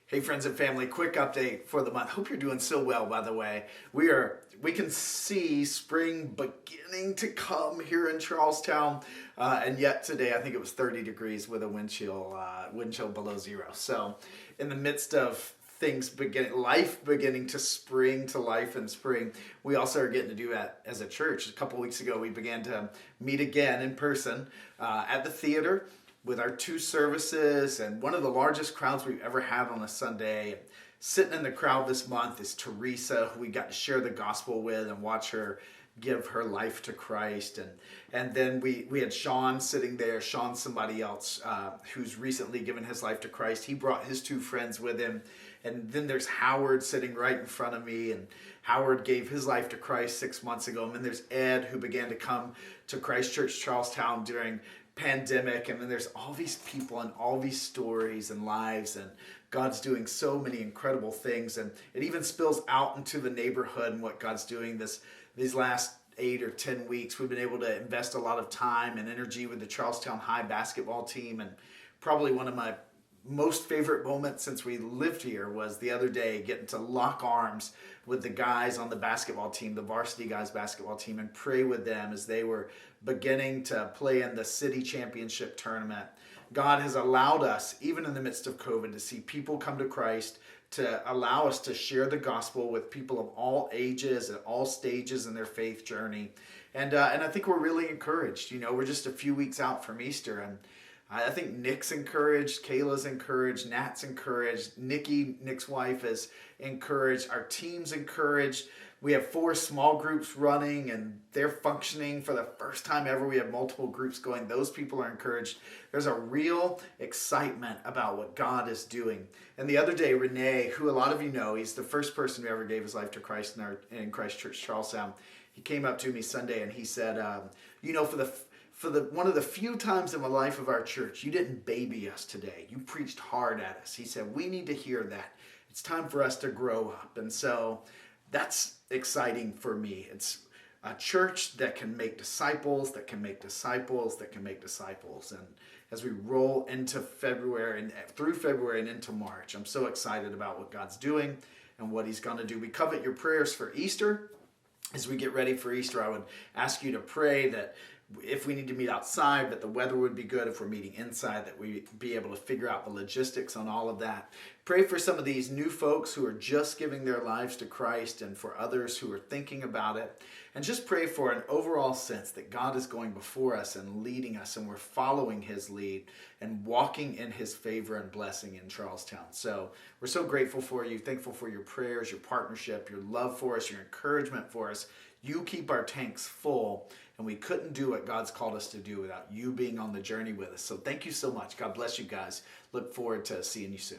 Hey friends and family, quick update for the month. Hope you're doing so well, by the way. We can see spring beginning to come here in Charlestown, and yet today I think it was 30 degrees with a wind chill below zero. So in the midst of life beginning to spring to life in spring, we also are getting to do that as a church. A couple weeks ago we began to meet again in person at the theater with our two services, and one of the largest crowds we've ever had on a Sunday. Sitting in the crowd this month is Teresa, who we got to share the gospel with and watch her give her life to Christ. And then we had Sean sitting there. Sean's somebody else who's recently given his life to Christ. He brought his two friends with him. And then there's Howard sitting right in front of me, and Howard gave his life to Christ 6 months ago. And then there's Ed, who began to come to Christ Church Charlestown during pandemic. And then there's all these people and all these stories and lives, and God's doing so many incredible things. And it even spills out into the neighborhood and what God's doing these last 8 or 10 weeks. We've been able to invest a lot of time and energy with the Charlestown High basketball team, and probably one of my most favorite moments since we lived here was the other day getting to lock arms with the guys on the basketball team, the varsity guys basketball team, and pray with them as they were beginning to play in the city championship tournament. God has allowed us, even in the midst of COVID, to see people come to Christ, to allow us to share the gospel with people of all ages and all stages in their faith journey. And I think we're really encouraged. You know, we're just a few weeks out from Easter, and I think Nick's encouraged, Kayla's encouraged, Nat's encouraged, Nick's wife, is encouraged, our team's encouraged. We have 4 small groups running, and they're functioning for the first time ever. We have multiple groups going. Those people are encouraged. There's a real excitement about what God is doing. And the other day, Renee, who a lot of you know, he's the first person who ever gave his life to Christ in Christ Church Charlestown. He came up to me Sunday and he said, for the one of the few times in the life of our church, you didn't baby us today. You preached hard at us. He said, we need to hear that. It's time for us to grow up. And so that's exciting for me. It's a church that can make disciples, that can make disciples, that can make disciples. And as we roll into February and through February and into March, I'm so excited about what God's doing and what he's going to do. We covet your prayers for Easter. As we get ready for Easter, I would ask you to pray that if we need to meet outside, that the weather would be good. If we're meeting inside, that we be able to figure out the logistics on all of that. Pray for some of these new folks who are just giving their lives to Christ, and for others who are thinking about it. And just pray for an overall sense that God is going before us and leading us, and we're following his lead and walking in his favor and blessing in Charlestown. So we're so grateful for you, thankful for your prayers, your partnership, your love for us, your encouragement for us. You keep our tanks full, and we couldn't do what God's called us to do without you being on the journey with us. So thank you so much. God bless you guys. Look forward to seeing you soon.